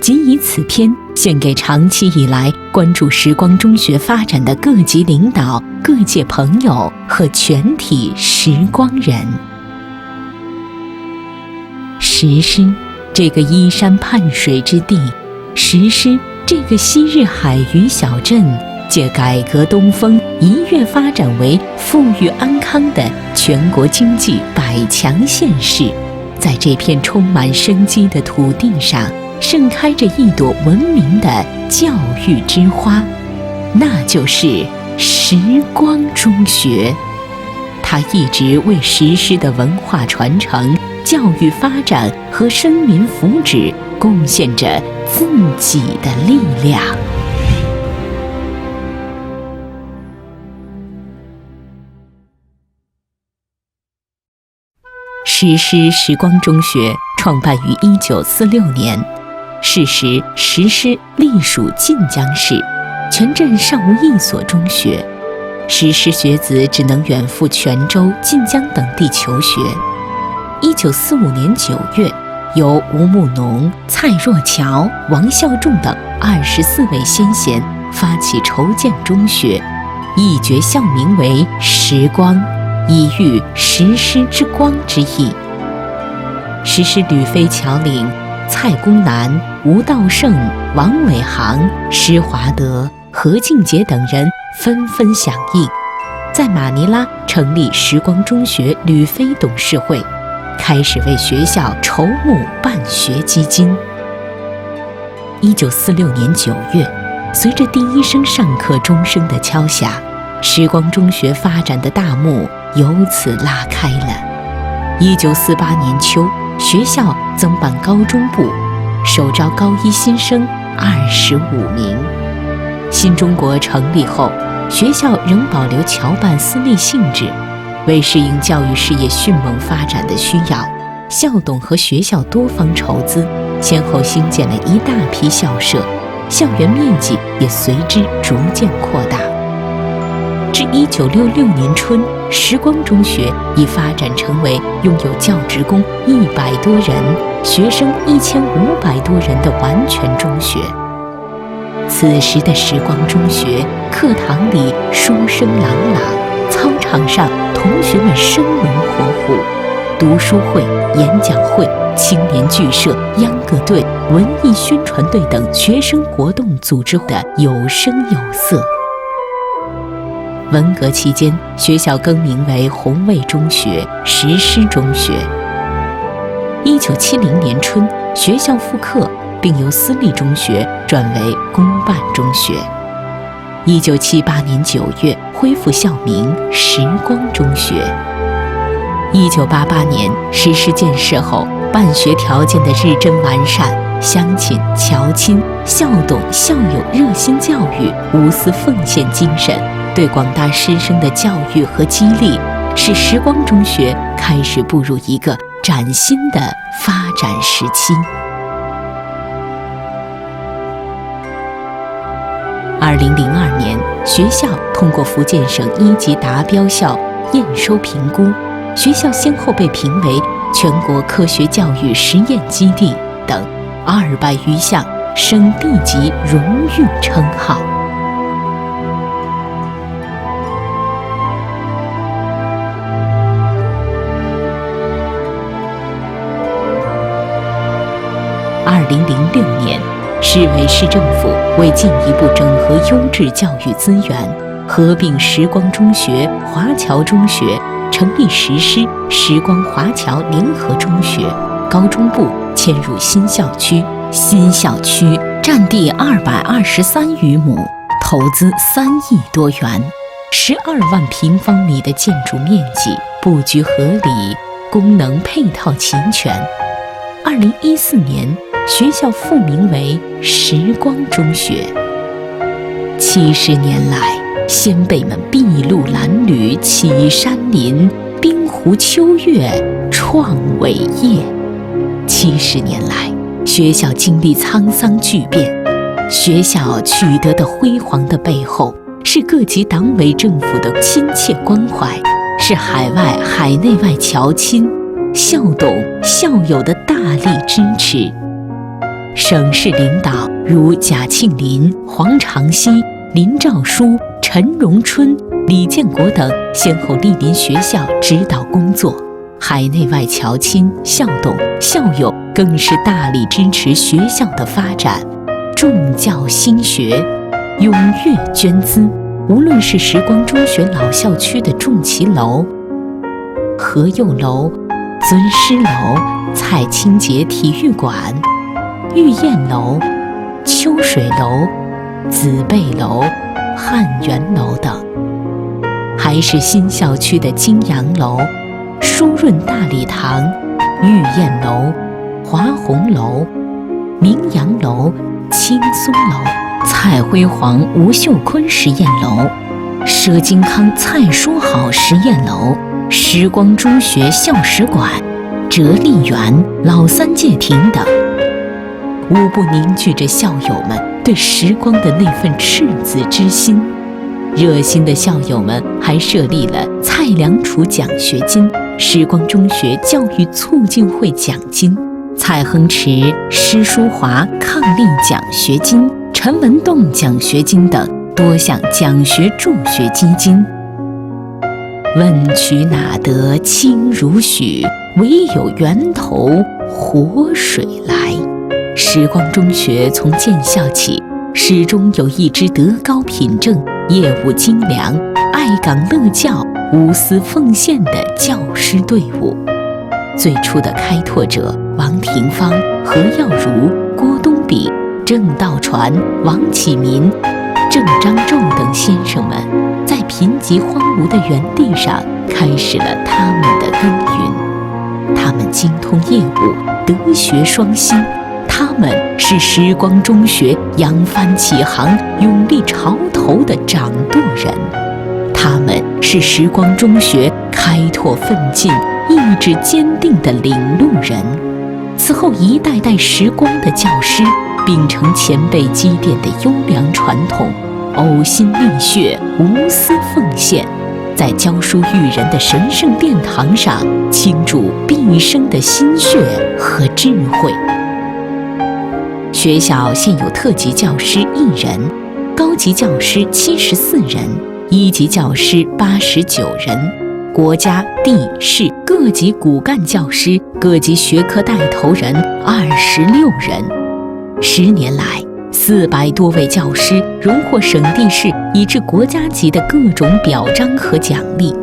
即以此篇献给长期以来关注时光中学发展的各级领导、各界朋友和全体时光人。石狮这个依山傍水之地，石狮这个昔日海渔小镇，借改革东风一跃发展为富裕安康的全国经济100强县市，在这片充满生机的土地上，盛开着一朵文明的教育之花，那就是时光中学。它一直为石狮的文化传承、教育发展和生民福祉贡献着自己的力量。石狮时光中学创办于1946年，是时石狮隶属晋江市，全镇尚无一所中学，石狮学子只能远赴泉州、晋江等地求学。1945年9月，由吴慕农、蔡若桥、王孝仲等24位先贤发起筹建中学，一决校名为时光，以喻石狮之光之意。石狮吕飞侨领蔡公南、吴道胜、王伟航、施华德、何敬杰等人纷纷响应，在马尼拉成立时光中学吕飞董事会，开始为学校筹募办学基金。1946年9月，随着第一声上课钟声的敲响，时光中学发展的大幕由此拉开了。1948年秋，学校增办高中部，首招高一新生25名。新中国成立后，学校仍保留侨办私立性质，为适应教育事业迅猛发展的需要，校董和学校多方筹资，先后兴建了一大批校舍，校园面积也随之逐渐扩大。至1966年春，时光中学已发展成为拥有教职工100多人、学生1500多人的完全中学。此时的时光中学，课堂里书声朗朗，操场上同学们生龙活虎，读书会、演讲会、青年剧社、秧歌队、文艺宣传队等学生活动组织得有声有色。文革期间，学校更名为红卫中学、石狮中学。1970年春，学校复课，并由私立中学转为公办中学。1978年9月，恢复校名时光中学。1988年，石狮建设后，办学条件的日臻完善，乡亲、侨亲、校董、校友热心教育、无私奉献精神，对广大师生的教育和激励，使时光中学开始步入一个崭新的发展时期。2002年，学校通过福建省1级达标校验收评估，学校先后被评为全国科学教育实验基地等200余项省地级荣誉称号。2006年，市委市政府为进一步整合优质教育资源，合并时光中学、华侨中学，成立石狮时光华侨联合中学，高中部迁入新校区。新校区占地223余亩，投资3亿多元，12万平方米的建筑面积，布局合理，功能配套齐全。2014年，学校复名为时光中学。70年来，先辈们筚路蓝缕起山林，冰湖秋月创伟业。70年来，学校经历沧桑巨变，学校取得的辉煌的背后，是各级党委政府的亲切关怀，是海外海内外侨亲、校董、校友的大力支持。省市领导如贾庆林、黄长熙、林兆书、陈荣春、李建国等先后莅临学校指导工作，海内外侨亲、校董、校友更是大力支持学校的发展，重教兴学，踊跃捐资。无论是时光中学老校区的仲奇楼、何佑楼、尊师楼、蔡清杰体育馆、玉燕楼、秋水楼、紫贝楼、汉源楼等，还是新校区的金阳楼、舒润大礼堂、玉燕楼、华宏楼、明阳楼、青松楼、蔡辉煌、吴秀坤实验楼、佘金康、蔡书豪实验楼、时光中学校史馆、哲丽园、老三界亭等，无不凝聚着校友们对时光的那份赤子之心。热心的校友们还设立了蔡良楚奖学金、时光中学教育促进会奖金、蔡亨池、施淑华抗力奖学金、陈文栋奖学金等多项奖学助学基金。问渠哪得清如许，唯有源头活水来。时光中学从建校起，始终有一支德高品正、业务精良、爱岗乐教、无私奉献的教师队伍。最初的开拓者王廷芳、何耀如、郭东比、郑道传、王启民、郑章宙等先生们，在贫瘠荒芜的原地上开始了他们的耕耘。他们精通业务，德学双馨，他们是时光中学扬帆起航、勇立潮头的掌舵人，他们是时光中学开拓奋进、意志坚定的领路人。此后一代代时光的教师，秉承前辈积淀的优良传统，呕心沥血、无私奉献，在教书育人的神圣殿堂上倾注毕生的心血和智慧。学校现有特级教师1人，高级教师74人，一级教师89人，国家、地、市各级骨干教师、各级学科带头人26人。10年来，400多位教师荣获省地市以至国家级的各种表彰和奖励。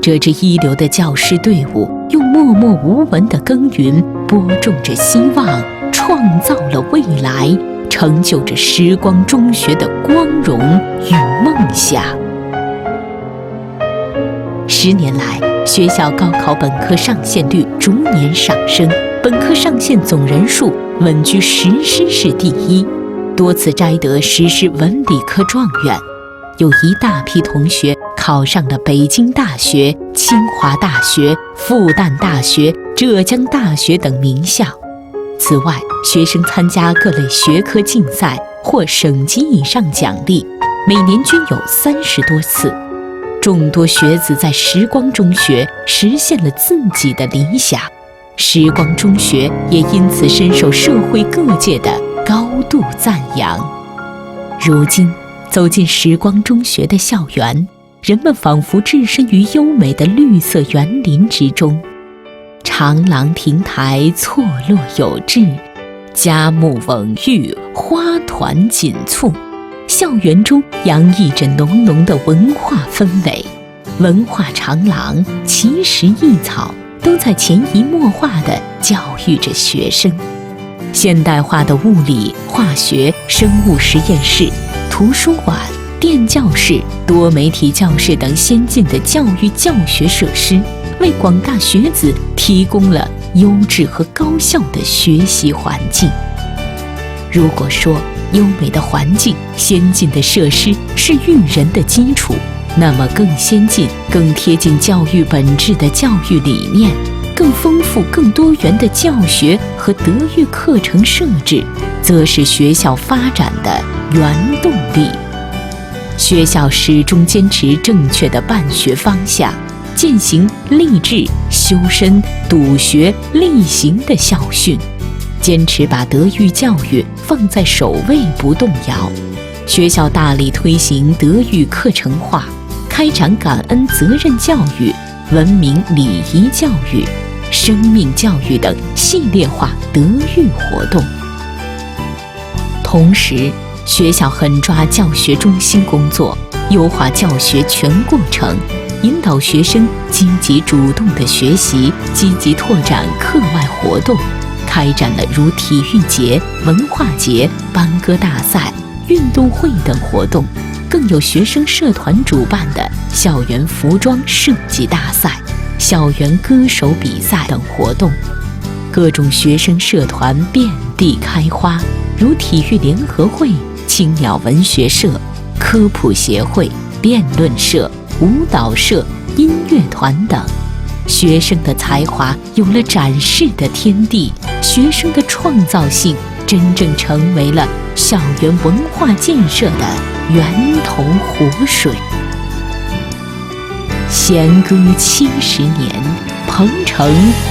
这支一流的教师队伍用默默无闻的耕耘，播种着希望，创造了未来，成就着时光中学的光荣与梦想。10年来，学校高考本科上线率逐年上升，本科上线总人数稳居实施市第一，多次摘得实施文理科状元，有一大批同学考上了北京大学、清华大学、复旦大学、浙江大学等名校。此外，学生参加各类学科竞赛获省级以上奖励，每年均有30多次。众多学子在时光中学实现了自己的理想，时光中学也因此深受社会各界的高度赞扬。如今走进时光中学的校园，人们仿佛置身于优美的绿色园林之中，长廊亭台错落有致，佳木蓊郁，花团锦簇。校园中洋溢着浓浓的文化氛围，文化长廊、奇石异草都在潜移默化地教育着学生。现代化的物理、化学、生物实验室、图书馆、电教室、多媒体教室等先进的教育教学设施，为广大学子提供了优质和高效的学习环境。如果说优美的环境、先进的设施是育人的基础，那么更先进、更贴近教育本质的教育理念，更丰富、更多元的教学和德育课程设置，则是学校发展的原动力。学校始终坚持正确的办学方向，践行立志、修身、笃学、力行的校训，坚持把德育教育放在首位不动摇。学校大力推行德育课程化，开展感恩责任教育、文明礼仪教育、生命教育等系列化德育活动。同时，学校狠抓教学中心工作，优化教学全过程，引导学生积极主动的学习，积极拓展课外活动，开展了如体育节、文化节、班歌大赛、运动会等活动，更有学生社团主办的校园服装设计大赛、校园歌手比赛等活动。各种学生社团遍地开花，如体育联合会、青鸟文学社、科普协会、辩论社、舞蹈社、音乐团等。学生的才华有了展示的天地，学生的创造性真正成为了校园文化建设的源头活水。弦歌70年，鹏程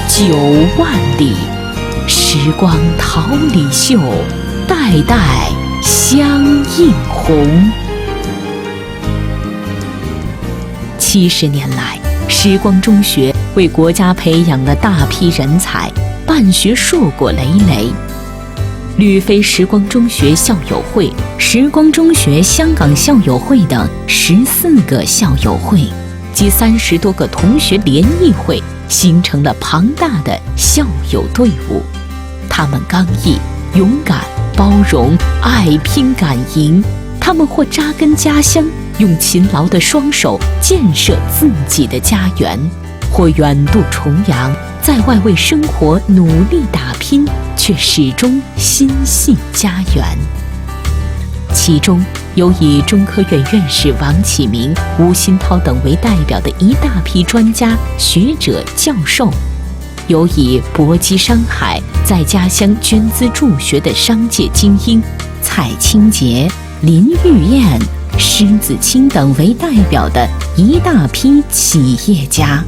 9万里，时光桃李秀，代代相映红。70年来，时光中学为国家培养了大批人才，办学硕果累累。旅飞时光中学校友会、时光中学香港校友会等14个校友会及30多个同学联谊会，形成了庞大的校友队伍。他们刚毅、勇敢、包容、爱拼敢赢。他们或扎根家乡，用勤劳的双手建设自己的家园，或远渡重洋，在外为生活努力打拼，却始终心系家园。其中有以中科院院士王启明、吴新涛等为代表的一大批专家、学者、教授，有以搏击山海，在家乡捐资助学的商界精英蔡清杰、林玉燕、施子清等为代表的一大批企业家，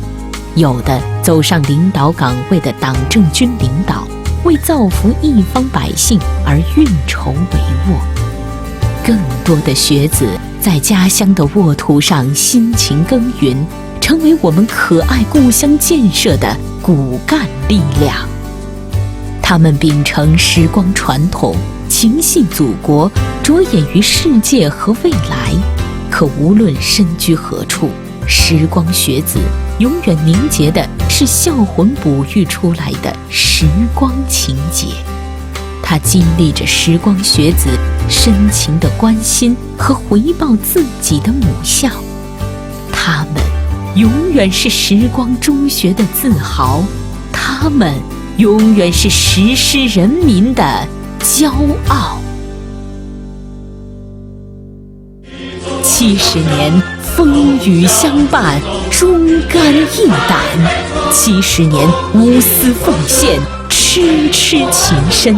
有的走上领导岗位的党政军领导，为造福一方百姓而运筹帷幄。更多的学子在家乡的沃土上辛勤耕耘，成为我们可爱故乡建设的骨干力量。他们秉承时光传统，情系祖国，着眼于世界和未来。可无论身居何处，时光学子永远凝结的是校魂哺育出来的时光情结。他经历着时光学子深情的关心和回报自己的母校。他们永远是时光中学的自豪，他们永远是实施人民的骄傲。70年风雨相伴，忠肝义胆；70年无私奉献，痴痴情深。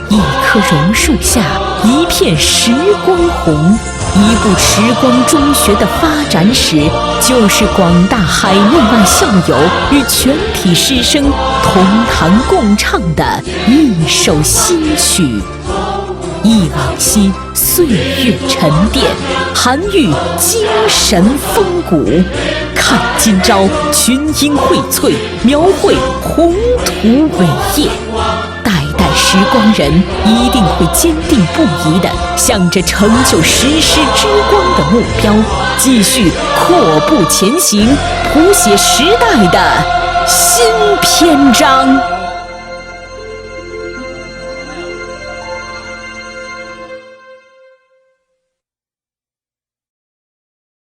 一棵榕树下，一片时光红。一部时光中学的发展史，就是广大海内外校友与全体师生同弹共唱的一首新曲。忆往昔岁月沉淀，韩愈精神风骨；看今朝群英荟萃，描绘宏图伟业。代代时光人一定会坚定不移地向着成就实施之光的目标，继续阔步前行，谱写时代的新篇章。